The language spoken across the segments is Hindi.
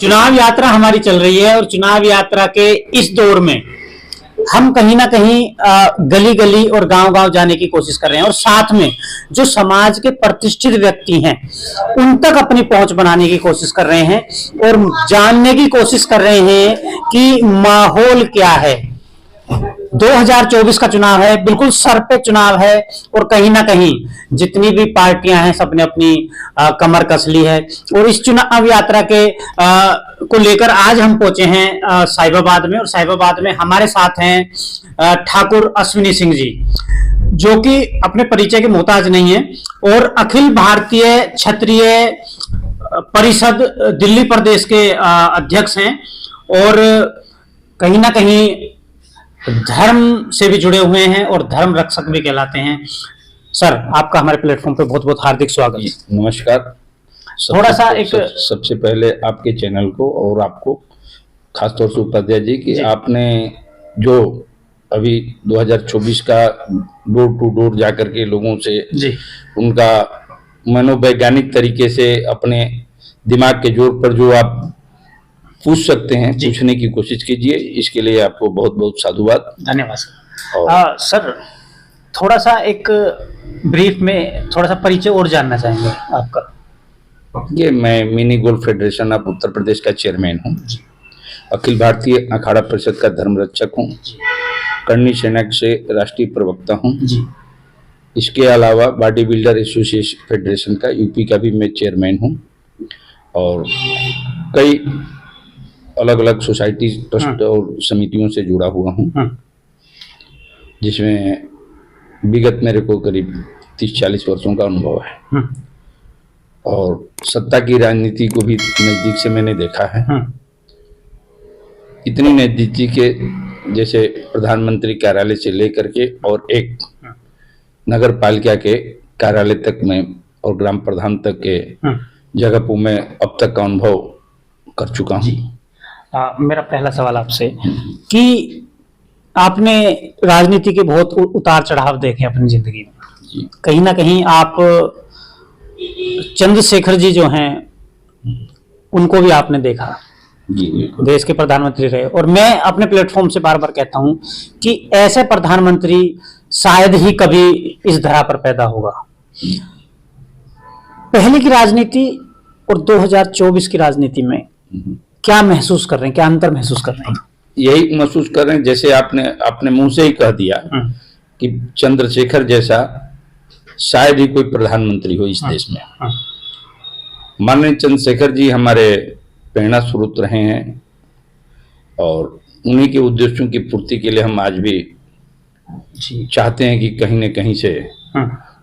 चुनाव यात्रा हमारी चल रही है और चुनाव यात्रा के इस दौर में हम कहीं ना कहीं गली गली और गांव गांव जाने की कोशिश कर रहे हैं और साथ में जो समाज के प्रतिष्ठित व्यक्ति हैं उन तक अपनी पहुंच बनाने की कोशिश कर रहे हैं और जानने की कोशिश कर रहे हैं कि माहौल क्या है। 2024 का चुनाव है, बिल्कुल सर पे चुनाव है और कहीं ना कहीं जितनी भी पार्टियां हैं सबने अपनी कमर कस ली है और इस चुनाव यात्रा के को लेकर आज हम पहुंचे हैं साहिबाबाद में। और साहिबाबाद में हमारे साथ हैं ठाकुर अश्विनी सिंह जी, जो कि अपने परिचय के मोहताज नहीं है और अखिल भारतीय क्षत्रिय परिषद दिल्ली प्रदेश के अध्यक्ष हैं और कहीं ना कहीं धर्म से भी जुड़े हुए हैं और धर्म रक्षक भी कहलाते हैं। सर, आपका हमारे प्लेटफॉर्म पे बहुत बहुत हार्दिक स्वागत है। नमस्कार। थोड़ा सा सबसे पहले आपके चैनल को और आपको खासतौर से उपाध्याय जी कि आपने जो अभी 2024 का डोर टू डोर जाकर के लोगों से जी उनका मनोवैज्ञानिक तरीके से अपने दिमाग के जोर पर जो आप पूछ सकते हैं, पूछने की कोशिश कीजिए। इसके लिए आपको बहुत बहुत साधुवाद, धन्यवाद सर। सर, थोड़ा सा एक ब्रीफ में थोड़ा सा परिचय और जानना चाहेंगे आपका। ये मैं mini golf federation of Uttar Pradesh का चेयरमैन हूँ, अखिल भारतीय अखाड़ा परिषद का धर्म रक्षक हूँ, करनी सेना से राष्ट्रीय प्रवक्ता हूँ। इसके अलावा बॉडी बिल्डर एसोसिएशन फेडरेशन का यूपी का भी मैं चेयरमैन हूँ और कई अलग अलग सोसाइटी ट्रस्ट और समितियों से जुड़ा हुआ हूँ, जिसमें विगत मेरे को करीब 30-40 वर्षों का अनुभव है और सत्ता की राजनीति को भी नजदीक से मैंने देखा है। इतनी नजदीकी के जैसे प्रधानमंत्री कार्यालय से लेकर के और एक नगर पालिका के कार्यालय तक में और ग्राम प्रधान तक के जगह पर मैं अब तक का अनुभव कर चुका हूँ। मेरा पहला सवाल आपसे कि आपने राजनीति के बहुत उतार चढ़ाव देखे अपनी जिंदगी में, कहीं ना कहीं आप चंद्रशेखर जी जो हैं उनको भी आपने देखा, देश के प्रधानमंत्री रहे और मैं अपने प्लेटफॉर्म से बार बार कहता हूं कि ऐसे प्रधानमंत्री शायद ही कभी इस धरा पर पैदा होगा। पहले की राजनीति और 2024 की राजनीति में क्या महसूस कर रहे हैं, क्या अंतर महसूस कर रहे हैं? यही महसूस कर रहे हैं जैसे आपने अपने मुंह से ही कह दिया कि चंद्रशेखर जैसा शायद ही कोई प्रधानमंत्री हो इस देश में। माननीय चंद्रशेखर जी हमारे प्रेरणा स्रोत रहे हैं और उन्हीं के उद्देश्यों की पूर्ति के लिए हम आज भी चाहते हैं कि कहीं न कहीं से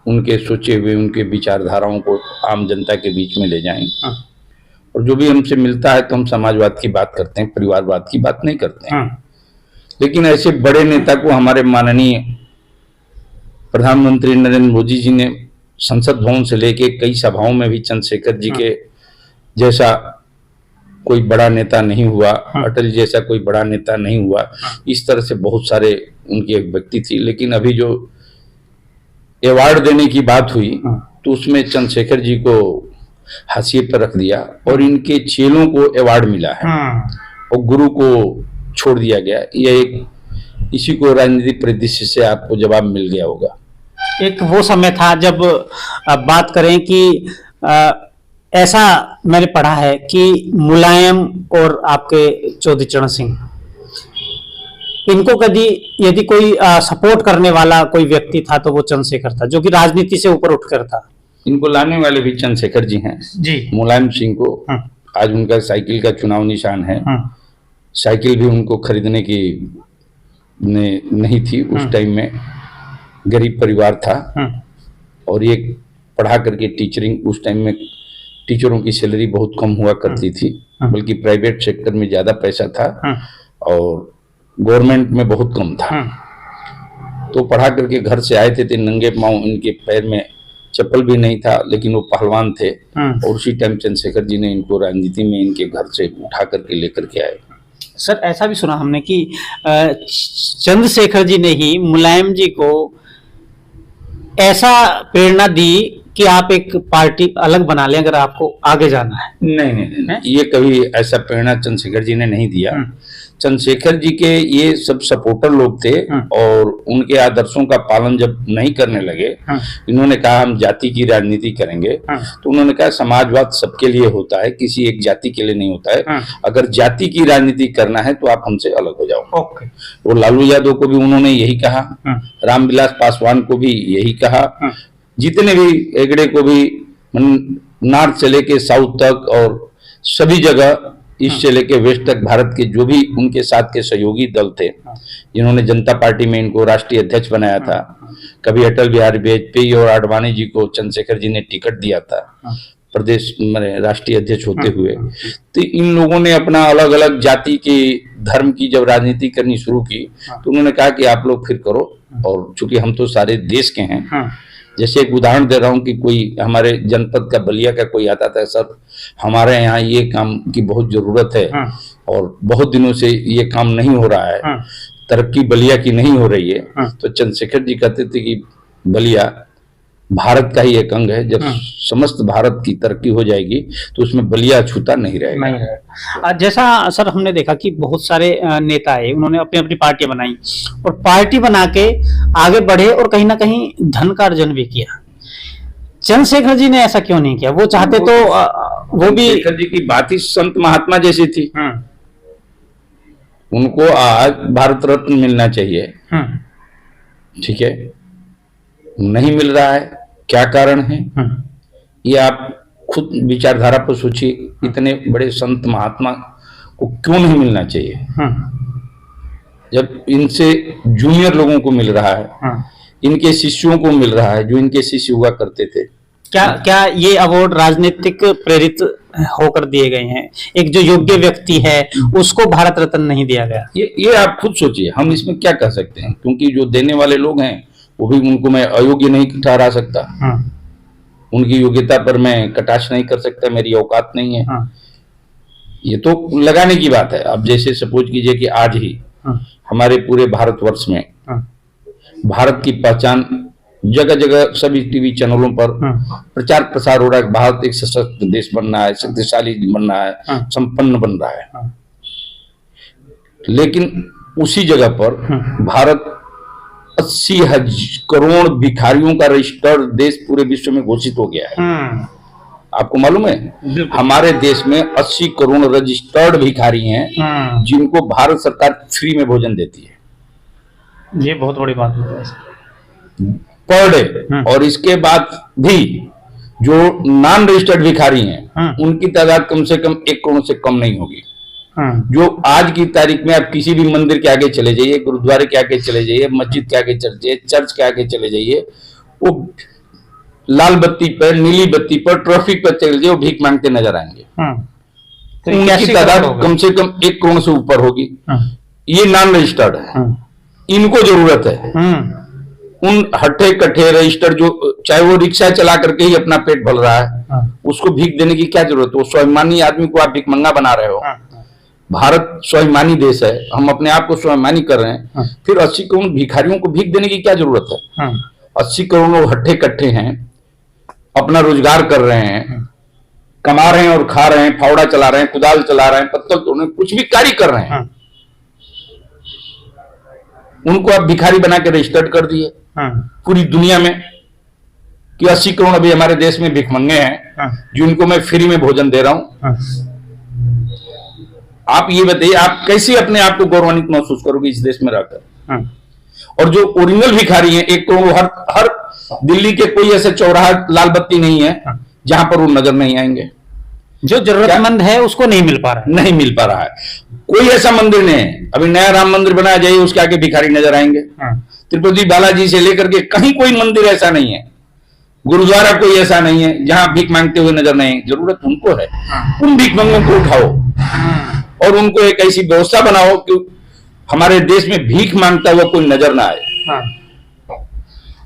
उनके सोचे हुए उनके विचारधाराओं को आम जनता के बीच में ले जाएं। और जो भी हमसे मिलता है तो हम समाजवाद की बात करते हैं, परिवारवाद की बात नहीं करते हैं। लेकिन ऐसे बड़े नेता को हमारे माननीय प्रधानमंत्री नरेंद्र मोदी जी ने संसद भवन से लेके कई सभाओं में भी चंद्रशेखर जी के जैसा कोई बड़ा नेता नहीं हुआ, अटल जी जैसा कोई बड़ा नेता नहीं हुआ। इस तरह से बहुत सारे उनकी एक व्यक्ति थी। लेकिन अभी जो अवार्ड देने की बात हुई तो उसमें चंद्रशेखर जी को हाशिए पर रख दिया और इनके चेलों को अवार्ड मिला है और गुरु को छोड़ दिया गया। यह एक इसी को राजनीतिक परिदृश्य से आपको जवाब मिल गया होगा। एक वो समय था जब बात करें कि ऐसा मैंने पढ़ा है कि मुलायम और आपके चौधरी चरण सिंह, इनको कभी यदि कोई सपोर्ट करने वाला कोई व्यक्ति था तो वो चंद्रशेखर था, जो कि राजनीति से ऊपर उठकर था। इनको लाने वाले भी चंद्रशेखर जी हैं जी। मुलायम सिंह को आज उनका साइकिल का चुनाव निशान है। साइकिल भी उनको खरीदने की नहीं थी उस टाइम में, गरीब परिवार था और ये पढ़ा करके टीचरिंग, उस टाइम में टीचरों की सैलरी बहुत कम हुआ करती थी, बल्कि प्राइवेट सेक्टर में ज्यादा पैसा था और गवर्नमेंट में बहुत कम था। तो पढ़ा करके घर से आए थे नंगे पांव, इनके पैर में चप्पल भी नहीं था, लेकिन वो पहलवान थे और उसी टाइम चंद्रशेखर जी ने इनको राजनीति में इनके घर से उठा करके लेकर के आए। सर, ऐसा भी सुना हमने कि चंद्रशेखर जी ने ही मुलायम जी को ऐसा प्रेरणा दी कि आप एक पार्टी अलग बना लें अगर आपको आगे जाना है? नहीं, ये कभी ऐसा प्रेरणा चंद्रशेखर जी ने नहीं दिया। चंद्रशेखर जी के ये सब सपोर्टर लोग थे और उनके आदर्शों का पालन जब नहीं करने लगे, इन्होंने कहा हम जाति की राजनीति करेंगे, तो उन्होंने कहा समाजवाद सबके लिए होता है, किसी एक जाति के लिए नहीं होता है। अगर जाति की राजनीति करना है तो आप हमसे अलग हो जाओ। और लालू यादव को भी उन्होंने यही कहा, रामविलास पासवान को भी यही कहा, जितने भी हेगड़े को भी, नॉर्थ से लेके साउथ तक और सभी जगह, ईस्ट से लेके वेस्ट तक भारत के जो भी उनके साथ के सहयोगी दल थे, जिन्होंने जनता पार्टी में इनको राष्ट्रीय अध्यक्ष बनाया था, कभी अटल बिहारी वाजपेयी और आडवाणी जी को चंद्रशेखर जी ने टिकट दिया था प्रदेश में राष्ट्रीय अध्यक्ष होते हुए, तो इन लोगों ने अपना अलग अलग जाति की, धर्म की जब राजनीति करनी शुरू की तो उन्होंने कहा कि आप लोग फिर करो, और चूंकि हम तो सारे देश के हैं। जैसे एक उदाहरण दे रहा हूँ कि कोई हमारे जनपद का बलिया का कोई आता था, सर हमारे यहाँ ये काम की बहुत जरूरत है और बहुत दिनों से ये काम नहीं हो रहा है, तरक्की बलिया की नहीं हो रही है। तो चंद्रशेखर जी कहते थे कि बलिया भारत का ही एक अंग है, जब समस्त भारत की तरक्की हो जाएगी तो उसमें बलिया छूता नहीं रहेगा। जैसा सर हमने देखा कि बहुत सारे नेता है, उन्होंने अपनी अपनी पार्टियां बनाई और पार्टी बना के आगे बढ़े और कहीं ना कहीं धन का अर्जन भी किया। चंद्रशेखर जी ने ऐसा क्यों नहीं किया? वो चाहते तो वो भी, चंद्रशेखर जी की बात ही संत महात्मा जैसी थी। उनको आज भारत रत्न मिलना चाहिए, ठीक है, नहीं मिल रहा है, क्या कारण है ये आप खुद विचारधारा पर सोचिए। इतने बड़े संत महात्मा को क्यों नहीं मिलना चाहिए, जब इनसे जूनियर लोगों को मिल रहा है, इनके शिष्यों को मिल रहा है जो इनके शिष्य हुआ करते थे। क्या ये अवार्ड राजनीतिक प्रेरित होकर दिए गए हैं? एक जो योग्य व्यक्ति है उसको भारत रत्न नहीं दिया गया? ये आप खुद सोचिए, हम इसमें क्या कह सकते हैं, क्योंकि जो देने वाले लोग हैं वो भी, उनको मैं अयोग्य नहीं ठहरा सकता, उनकी योग्यता पर मैं कटाक्ष नहीं कर सकता, मेरी औकात नहीं है। ये तो लगाने की बात है। अब जैसे सपोज कीजिए कि आज ही हमारे पूरे भारतवर्ष में भारत की पहचान जगह जगह सभी टीवी चैनलों पर प्रचार प्रसार हो रहा है, भारत एक सशक्त देश बन रहा है, शक्तिशाली बन रहा है, संपन्न बन रहा है। लेकिन उसी जगह पर भारत 80 करोड़ भिखारियों का रजिस्टर्ड देश पूरे विश्व में घोषित हो गया है। आपको मालूम है हमारे देश में 80 करोड़ रजिस्टर्ड भिखारी हैं जिनको भारत सरकार फ्री में भोजन देती है। ये बहुत बड़ी बात है पर डे। और इसके बाद भी जो नॉन रजिस्टर्ड भिखारी हैं उनकी तादाद कम से कम 1 करोड़ से कम नहीं होगी। जो आज की तारीख में आप किसी भी मंदिर के आगे चले जाइए, गुरुद्वारे के आगे चले जाइए, मस्जिद के आगे चले जाइए, चर्च के आगे चले जाइए, वो लाल बत्ती पर, नीली बत्ती पर, ट्रैफिक पर चले जाइए, वो भीख मांगते नजर आएंगे। तो उनकी तादाद कम से कम 1 करोड़ से ऊपर होगी। ये नॉन रजिस्टर्ड है, इनको जरूरत है। उन हट्ठे कट्ठे रजिस्टर जो, चाहे वो रिक्शा चला करके ही अपना पेट भर रहा है, उसको भीख देने की क्या जरूरत है? वो स्वाभिमानी आदमी को आप भिखमंगा बना रहे हो। भारत स्वाभिमानी देश है, हम अपने आप को स्वाभिमानी कर रहे हैं, फिर 80 करोड़ भिखारियों को भीख देने की क्या जरूरत है? 80 करोड़ लोग हट्ठे कट्ठे हैं, अपना रोजगार कर रहे हैं, कमा रहे हैं और खा रहे हैं, फावड़ा चला रहे हैं, कुदाल चला रहे हैं, पत्तल तोड़ रहे हैं, कुछ भी कार्य कर रहे हैं। उनको आप भिखारी बना के रजिस्टर्ड कर दिए पूरी दुनिया में कि 80 करोड़ अभी हमारे देश में भिखमंगे हैं जिनको मैं फ्री में भोजन दे रहा हूं। आप ये बताइए, आप कैसे अपने आप को गौरवान्वित महसूस करोगे इस देश में रहकर? और जो ओरिजिनल भिखारी हैं, 1 करोड़, हर दिल्ली के कोई ऐसे चौराहा लाल बत्ती नहीं है जहां पर वो नजर नहीं आएंगे। जो जरूरतमंद है उसको नहीं मिल पा रहा है, नहीं मिल पा रहा है। कोई ऐसा मंदिर नहीं है, अभी नया राम मंदिर बनाया जाइए, उसके आगे भिखारी नजर आएंगे। तिरुपति बालाजी से लेकर के कहीं कोई मंदिर ऐसा नहीं है, गुरुद्वारा कोई ऐसा नहीं है जहां भीख मांगते हुए नजर नहीं। जरूरत उनको है, उन भीखमंगों को उठाओ और उनको एक ऐसी व्यवस्था बनाओ कि हमारे देश में भीख मांगता हुआ कोई नजर ना आए।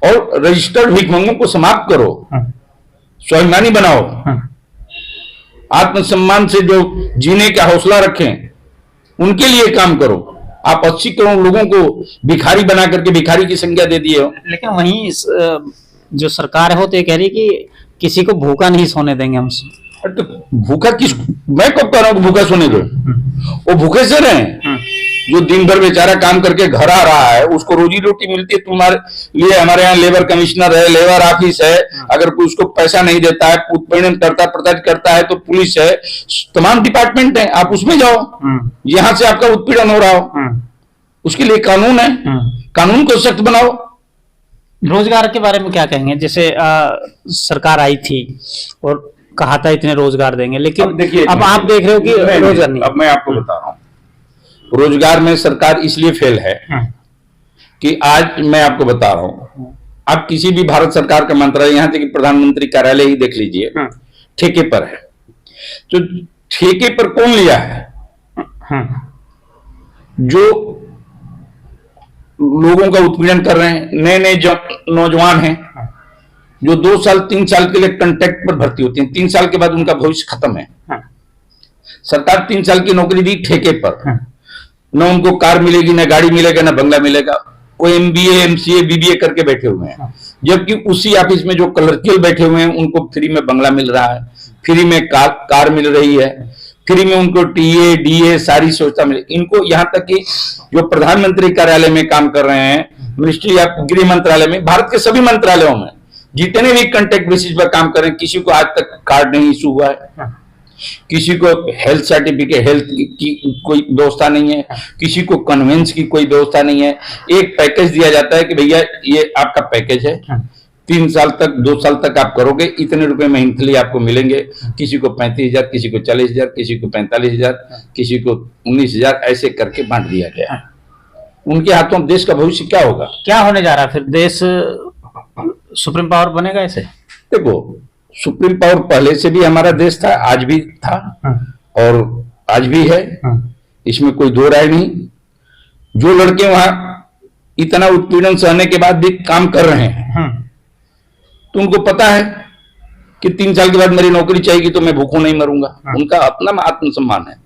और रजिस्टर्ड भीखमंगों को समाप्त करो, स्वाभिमानी बनाओ, आत्मसम्मान से जो जीने का हौसला रखें, उनके लिए काम करो। आप 80 करोड़ लोगों को भिखारी बना करके भिखारी की संज्ञा दे दिए हो। लेकिन वहीं जो सरकार है वो तो ये कह रही कि किसी को भूखा नहीं सोने देंगे हम। तो भूखा किस, मैं कब कह रहा हूँ भूखा सोने दो, वो भूखे से रहे। जो दिन भर बेचारा काम करके घर आ रहा है, उसको रोजी रोटी मिलती है। तुम्हारे लिए हमारे यहाँ लेबर कमिश्नर है, लेबर ऑफिस है, अगर कोई उसको पैसा नहीं देता है, उत्पीड़न करता है, प्रताड़ित करता है, तो पुलिस है, तमाम डिपार्टमेंट है, आप उसमें जाओ। यहाँ से आपका उत्पीड़न हो रहा हो, उसके लिए कानून है, कानून को सख्त बनाओ। रोजगार के बारे में क्या कहेंगे? जैसे सरकार आई थी और कहा था इतने रोजगार देंगे, लेकिन देखिए अब आप देख रहे हो कि रोजगार नहीं। अब मैं आपको बता रहा हूँ, रोजगार में सरकार इसलिए फेल है कि आज मैं आपको बता रहा हूँ, आप किसी भी भारत सरकार का मंत्रालय, यहाँ तक कि प्रधानमंत्री कार्यालय ही देख लीजिए, ठेके पर है। तो ठेके पर कौन लिया है? जो लोगों का उत्पीड़न कर रहे हैं, नए नए नौजवान हैं, जो 2 साल 3 साल के लिए कॉन्ट्रैक्ट पर भर्ती होती हैं, 3 साल के बाद उनका भविष्य खत्म है। सरकार 3 साल की नौकरी दी ठेके पर, न उनको कार मिलेगी, न गाड़ी मिलेगा, न बंगला मिलेगा। वो MBA MCA BBA करके बैठे हुए हैं, जबकि उसी ऑफिस में जो क्लर्कियल बैठे हुए हैं उनको फ्री में बंगला मिल रहा है, फ्री में कार मिल रही है, फ्री में उनको TA DA सारी सुविधा मिले। इनको यहाँ तक कि जो प्रधानमंत्री कार्यालय में काम कर रहे हैं, मिनिस्ट्री या गृह मंत्रालय में, भारत के सभी मंत्रालयों में जितने भी कॉन्ट्रैक्ट बेसिस पर काम कर रहे हैं, किसी को आज तक कार्ड नहीं इशू हुआ है, किसी को हेल्थ सर्टिफिकेट, हेल्थ की कोई व्यवस्था नहीं है, किसी को कन्वेंस की कोई व्यवस्था नहीं है। एक पैकेज दिया जाता है कि भैया ये आपका पैकेज है, 3 साल तक 2 साल तक आप करोगे, इतने रुपए मंथली आपको मिलेंगे। किसी को 35,000, किसी को 40,000, किसी को 45,000, किसी को 19,000, ऐसे करके बांट दिया गया। उनके हाथों देश का भविष्य क्या होगा? क्या होने जा रहा है फिर? देश सुप्रीम पावर बनेगा ऐसे? देखो, सुप्रीम पावर पहले से भी हमारा देश था, आज भी था और आज भी है, इसमें कोई दो राय नहीं। जो लड़के वहां इतना उत्पीड़न सहने के बाद भी काम कर रहे हैं, तो उनको पता है कि 3 साल के बाद मेरी नौकरी चाहिए तो मैं भूखों नहीं मरूंगा। उनका अपना आत्मसम्मान है।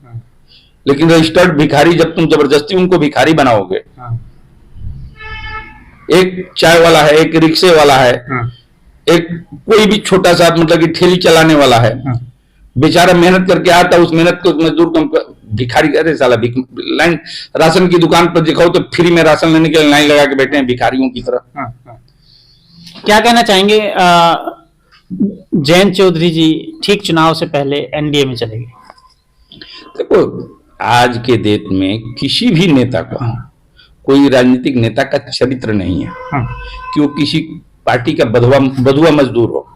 लेकिन रजिस्टर्ड भिखारी, जब तुम जबरदस्ती उनको भिखारी बनाओगे, एक चाय वाला है, एक रिक्शे वाला है, एक कोई भी छोटा सा मतलब कि ठेली चलाने वाला है, बेचारा मेहनत करके आता है, उस मेहनत को मजदूर को भिखारी कहते साला। लाइन राशन की दुकान पर दिखाओ तो फ्री में राशन लेने के लिए लाइन लगा के बैठे हैं भिखारियों की तरह। क्या कहना चाहेंगे? जयंत चौधरी जी ठीक चुनाव से पहले NDA में चले गए। देखो, आज के डेट में किसी भी नेता का, कोई राजनीतिक नेता का चरित्र नहीं है कि वो किसी पार्टी का बधुआ मजदूर हो।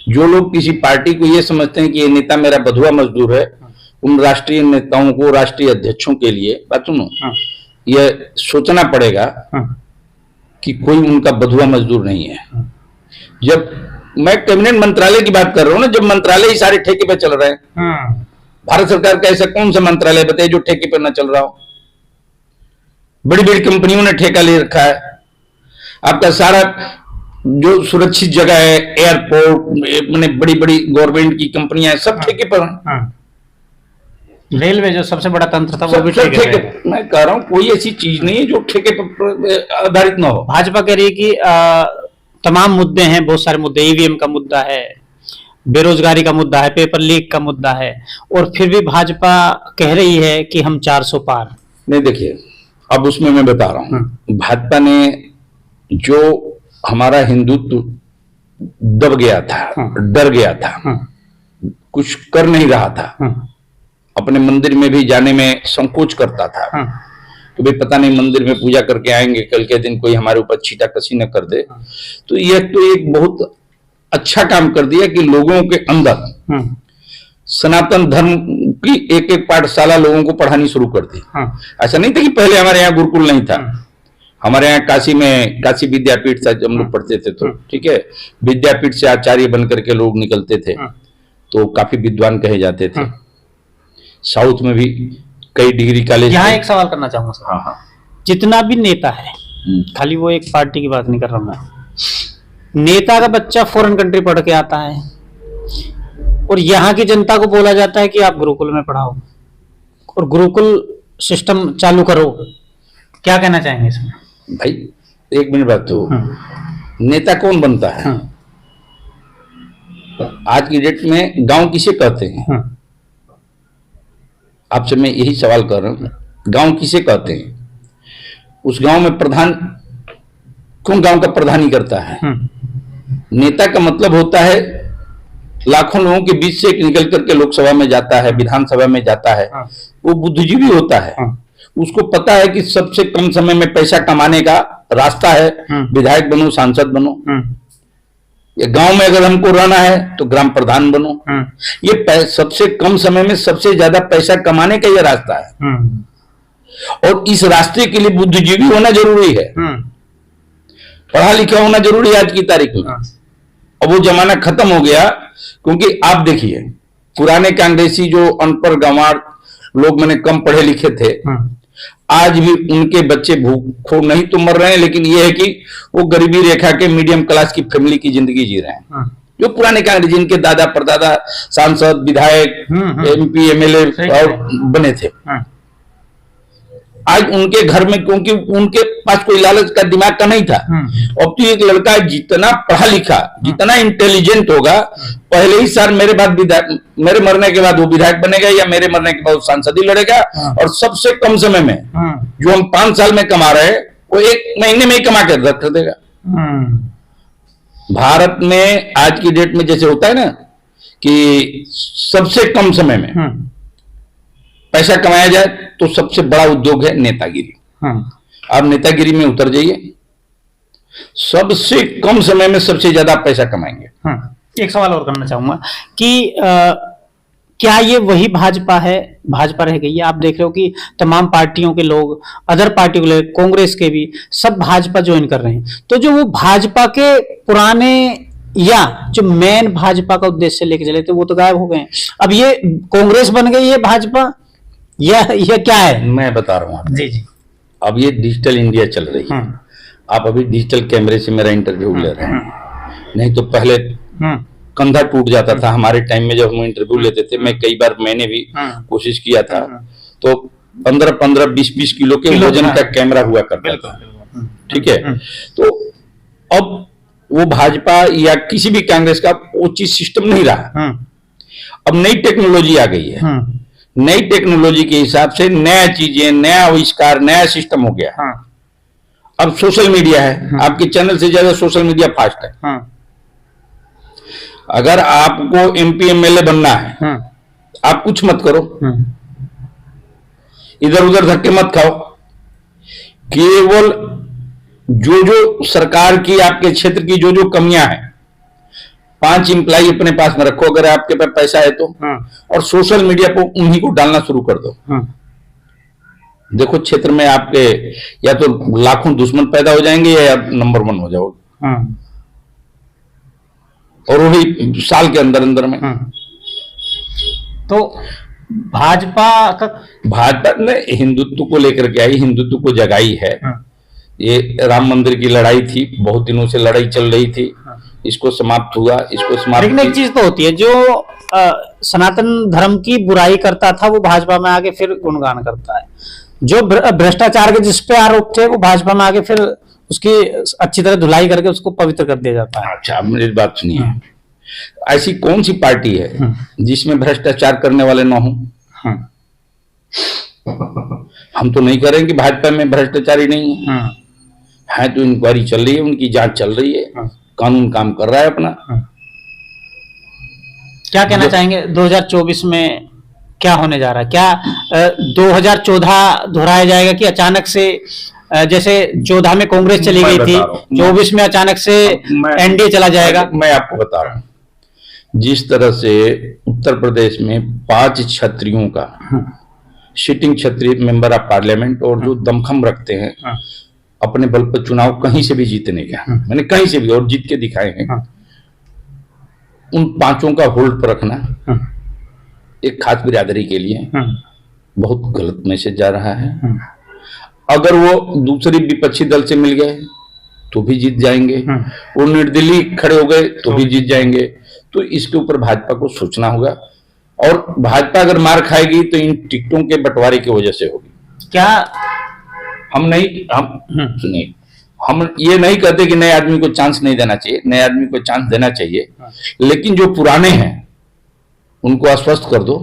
जो लोग किसी पार्टी को ये समझते हैं कि ये नेता मेरा बधुआ मजदूर है, उन राष्ट्रीय नेताओं को, राष्ट्रीय अध्यक्षों के लिए बात सुनो, यह सोचना पड़ेगा कि कोई उनका बधुआ मजदूर नहीं है। जब मैं कैबिनेट मंत्रालय की बात कर रहा हूं ना, जब मंत्रालय ही सारे ठेके पे चल रहे हैं, भारत सरकार का ऐसा कौन सा मंत्रालय बताइए जो ठेके पे ना चल रहा हो? बड़ी बड़ी कंपनियों ने ठेका ले रखा है। आपका सारा जो सुरक्षित जगह है, एयरपोर्ट, मैंने बड़ी बड़ी गवर्नमेंट की कंपनियां हैं, सब ठेके पर हैं। रेलवे जो सबसे बड़ा तंत्र था वो भी ठेके पे। मैं कह रहा हूं कोई ऐसी चीज नहीं है जो ठेके पर आधारित ना हो। भाजपा कह रही है कि तमाम मुद्दे हैं, बहुत सारे मुद्दे, EVM का मुद्दा है, बेरोजगारी का मुद्दा है, पेपर लीक का मुद्दा है, और फिर भी भाजपा कह रही है कि हम 400 पार। नहीं, देखिए, अब उसमें मैं बता रहा हूं, भाजपा ने जो हमारा हिंदुत्व दब गया था, डर गया था, कुछ कर नहीं रहा था, अपने मंदिर में भी जाने में संकोच करता था कि भाई पता नहीं मंदिर में पूजा करके आएंगे, कल के दिन कोई हमारे ऊपर छीटाकशी न कर दे। तो यह तो एक बहुत अच्छा काम कर दिया कि लोगों के अंदर सनातन धर्म की एक एक पाठशाला लोगों को पढ़ानी शुरू कर दी। ऐसा नहीं था कि पहले हमारे यहाँ गुरुकुल नहीं था। हमारे यहाँ काशी में काशी विद्यापीठ था, जब हम लोग पढ़ते थे तो ठीक है, विद्यापीठ से आचार्य बन करके लोग निकलते थे, तो काफी विद्वान कहे जाते थे। साउथ में भी कई डिग्री कॉलेज। यहाँ एक सवाल करना चाहूंगा सर। हाँ, जितना भी नेता है, खाली वो एक पार्टी की बात नहीं कर रहा मैं, नेता का बच्चा फॉरेन कंट्री पढ़ के आता है और यहाँ की जनता को बोला जाता है कि आप गुरुकुल में पढ़ाओ और गुरुकुल सिस्टम चालू करो। क्या कहना चाहेंगे इसमें? भाई एक मिनट बात, तो नेता कौन बनता है? आज की डेट में गांव किसे कहते हैं? आपसे मैं यही सवाल कर रहा हूं, गांव किसे कहते हैं? उस गांव में प्रधान कौन गांव का प्रधान ही करता है? नेता का मतलब होता है लाखों लोगों के बीच से निकल करके लोकसभा में जाता है, विधानसभा में जाता है। वो बुद्धिजीवी होता है, उसको पता है कि सबसे कम समय में पैसा कमाने का रास्ता है विधायक बनो, सांसद बनो। ये गांव में अगर हमको रहना है तो ग्राम प्रधान बनो। ये सबसे कम समय में सबसे ज्यादा पैसा कमाने का ये रास्ता है, और इस रास्ते के लिए बुद्धिजीवी होना जरूरी है, पढ़ा लिखा होना जरूरी है आज की तारीख में। अब वो जमाना खत्म हो गया, क्योंकि आप देखिए पुराने कांग्रेसी जो अनपढ़ गंवार लोग मैंने कम पढ़े लिखे थे, आज भी उनके बच्चे भूखों नहीं तो मर रहे हैं, लेकिन ये है कि वो गरीबी रेखा के मीडियम क्लास की फैमिली की जिंदगी जी रहे हैं। जो पुराने कांग्रेस जिनके दादा परदादा सांसद, विधायक, MP, MLA और बने थे, आज उनके घर में, क्योंकि उनके पास कोई लालच का दिमाग का नहीं था। अब तो एक लड़का जितना पढ़ा लिखा, जितना इंटेलिजेंट होगा, पहले ही साल मेरे मरने के बाद वो विधायक बनेगा, या मेरे मरने के बाद सांसद ही लड़ेगा। और सबसे कम समय में जो हम 5 साल में कमा रहे हैं, वो 1 महीने में ही कमा के रख देगा। भारत में आज की डेट में जैसे होता है ना कि सबसे कम समय में पैसा कमाया जाए, तो सबसे बड़ा उद्योग है नेतागिरी। आप नेतागिरी में उतर जाइए, सबसे कम समय में सबसे ज्यादा पैसा कमाएंगे। एक सवाल और करना चाहूंगा कि क्या ये वही भाजपा है, भाजपा रह गई है? आप देख रहे हो कि तमाम पार्टियों के लोग, अदर पार्टियों के लोग, कांग्रेस के भी, सब भाजपा ज्वाइन कर रहे हैं। तो जो वो भाजपा के पुराने या जो मेन भाजपा का उद्देश्य लेके चले थे, वो तो गायब हो गए हैं। अब ये कांग्रेस बन गई है भाजपा, यह क्या है? मैं बता रहा हूँ जी। अब ये डिजिटल इंडिया चल रही है। आप अभी डिजिटल कैमरे से मेरा इंटरव्यू ले रहे हैं, नहीं तो पहले कंधा टूट जाता था। हमारे टाइम में जब हम इंटरव्यू लेते थे, मैंने भी कोशिश किया था, तो 15-15, 20-20 किलो के वजन का कैमरा हुआ करता था। ठीक है, तो अब वो भाजपा या किसी भी कांग्रेस का वो चीज सिस्टम नहीं रहा। अब नई टेक्नोलॉजी आ गई है, नई टेक्नोलॉजी के हिसाब से नया चीजें, नया आविष्कार, नया सिस्टम हो गया। अब सोशल मीडिया है, आपके चैनल से ज्यादा सोशल मीडिया फास्ट है। अगर आपको MP MLA बनना है, आप कुछ मत करो, इधर उधर धक्के मत खाओ, केवल जो सरकार की, आपके क्षेत्र की जो कमियां हैं, 5 एम्प्लॉय अपने पास में रखो अगर आपके पास पैसा है तो, और सोशल मीडिया पर उन्हीं को डालना शुरू कर दो। देखो क्षेत्र में आपके या तो लाखों दुश्मन पैदा हो जाएंगे, या नंबर 1 हो जाओगे, और वही साल के अंदर में। तो भाजपा ने हिंदुत्व को लेकर के आई, हिंदुत्व को जगाई है। ये राम मंदिर की लड़ाई थी, बहुत दिनों से लड़ाई चल रही थी, इसको समाप्त हुआ, इसको समाप्त। लेकिन एक चीज तो होती है, जो सनातन धर्म की बुराई करता था वो भाजपा में आके फिर गुणगान करता है, जो भ्रष्टाचार के जिस पे आरोप थे वो भाजपा में आके फिर उसकी अच्छी तरह धुलाई करके उसको पवित्र कर दिया जाता है। अच्छा, मेरी बात सुनिए, ऐसी कौन सी पार्टी है जिसमें भ्रष्टाचार करने वाले ना हो? हम तो नहीं करेंगे भाजपा में भ्रष्टाचारी नहीं है, तो इंक्वायरी चल रही है, उनकी जांच चल रही है, कानून काम कर रहा है अपना। क्या कहना चाहेंगे 2024 में क्या होने जा रहा है? क्या 2014 दोहराया जाएगा कि अचानक से, जैसे 14 में कांग्रेस चली गई थी, 24 में अचानक से NDA चला जाएगा? मैं आपको बता रहा हूं, जिस तरह से उत्तर प्रदेश में 5 क्षत्रियों का, sitting Kshatriya member of parliament, और जो दमखम रखते हैं अपने बल पर चुनाव कहीं से भी जीतने का, मैंने कहीं से भी और जीत के दिखाए हैं, उन 5 का होल्ड पर रखना एक खास बिरादरी के लिए बहुत गलत मैसेज जा रहा है। अगर वो दूसरी विपक्षी दल से मिल गए तो भी जीत जाएंगे, वो निर्दलीय खड़े हो गए तो भी जीत जाएंगे। तो इसके ऊपर भाजपा को सोचना होगा, और भाजपा अगर मार खाएगी तो इन टिकटों के बंटवारे की वजह से होगी। क्या हम सुनिए, हम ये नहीं कहते कि नए आदमी को चांस नहीं देना चाहिए, नए आदमी को चांस देना चाहिए, लेकिन जो पुराने हैं उनको आश्वस्त कर दो,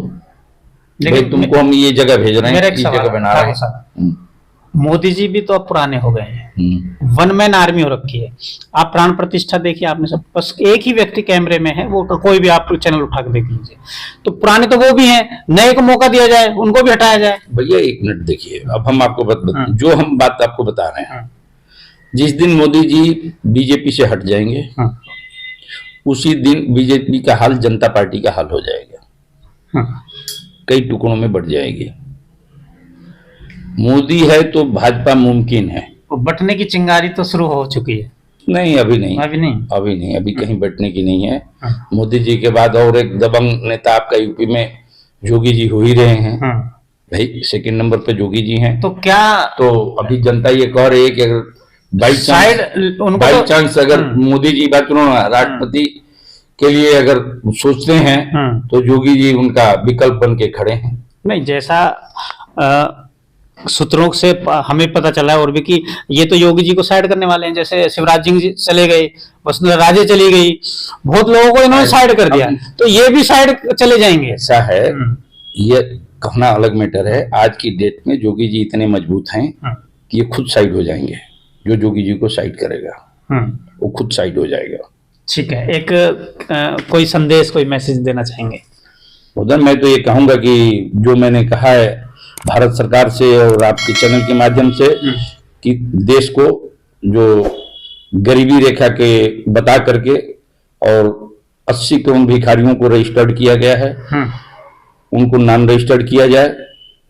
भाई तुमको हम ये जगह भेज रहे हैं, इस जगह बना रहे हैं। मोदी जी भी तो अब पुराने हो गए हैं, वन मैन आर्मी हो रखी है। आप प्राण प्रतिष्ठा देखिए, आपने सब बस एक ही व्यक्ति कैमरे में है, वो कोई भी आप चैनल उठा के देख लीजिए, तो पुराने तो वो भी हैं, नए को मौका दिया जाए, उनको भी हटाया जाए। भैया एक मिनट देखिए, अब हम आपको जो हम बात आपको बता रहे हैं, जिस दिन मोदी जी बीजेपी से हट जाएंगे उसी दिन बीजेपी का हाल जनता पार्टी का हाल हो जाएगा, कई टुकड़ों में बढ़ जाएगी। मोदी है तो भाजपा मुमकिन है। बटने की चिंगारी तो शुरू हो चुकी है। नहीं अभी नहीं, अभी कहीं बटने की नहीं है। मोदी जी के बाद और एक दबंग नेता आपका यूपी में जोगी जी हो ही रहे हैं। भाई सेकंड नंबर पे जोगी जी हैं। तो क्या तो अभी जनता ये कह रही है कि अगर बाई चांस अगर मोदी जी बात राष्ट्रपति के लिए अगर सोचते हैं तो जोगी जी उनका विकल्प बन के खड़े हैं। नहीं, जैसा सूत्रों से हमें पता चला है और भी कि ये तो योगी जी को साइड करने वाले हैं। जैसे शिवराज सिंह जी चले गए, वसुंधरा राजे चली गई, बहुत लोगों को इन्होंने साइड कर दिया, तो ये भी साइड चले जाएंगे। ऐसा है, ये कहना अलग मैटर है। आज की डेट में जोगी जी इतने मजबूत हैं कि ये खुद साइड हो जाएंगे। जो जोगी जी को साइड करेगा वो खुद साइड हो जाएगा। ठीक है, एक कोई संदेश, कोई मैसेज देना चाहेंगे? उधर मैं तो ये कहूंगा कि जो मैंने कहा है भारत सरकार से और आपके चैनल के माध्यम से कि देश को जो गरीबी रेखा के बता करके और 80 करोड़ भिखारियों को रजिस्टर्ड किया गया है, उनको नॉन रजिस्टर्ड किया जाए।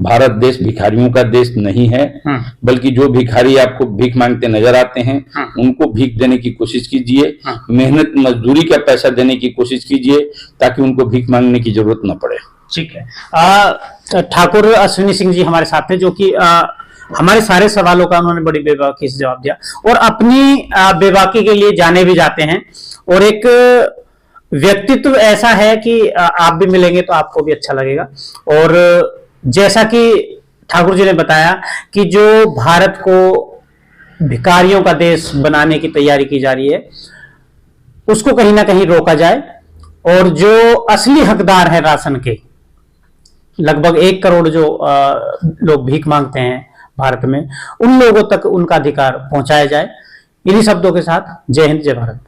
भारत देश भिखारियों का देश नहीं है, बल्कि जो भिखारी आपको भीख मांगते नजर आते हैं उनको भीख देने की कोशिश कीजिए, मेहनत मजदूरी का पैसा देने की कोशिश कीजिए ताकि उनको भीख मांगने की जरूरत न पड़े। ठीक है, ठाकुर अश्विनी सिंह जी हमारे साथ थे, जो कि हमारे सारे सवालों का उन्होंने बड़ी बेबाकी से जवाब दिया और अपनी बेबाकी के लिए जाने भी जाते हैं। और एक व्यक्तित्व ऐसा है कि आप भी मिलेंगे तो आपको भी अच्छा लगेगा। और जैसा कि ठाकुर जी ने बताया कि जो भारत को भिखारियों का देश बनाने की तैयारी की जा रही है उसको कहीं ना कहीं रोका जाए, और जो असली हकदार है राशन के, लगभग 1 करोड़ जो लोग भीख मांगते हैं भारत में, उन लोगों तक उनका अधिकार पहुंचाया जाए। इन्हीं शब्दों के साथ जय हिंद, जय भारत।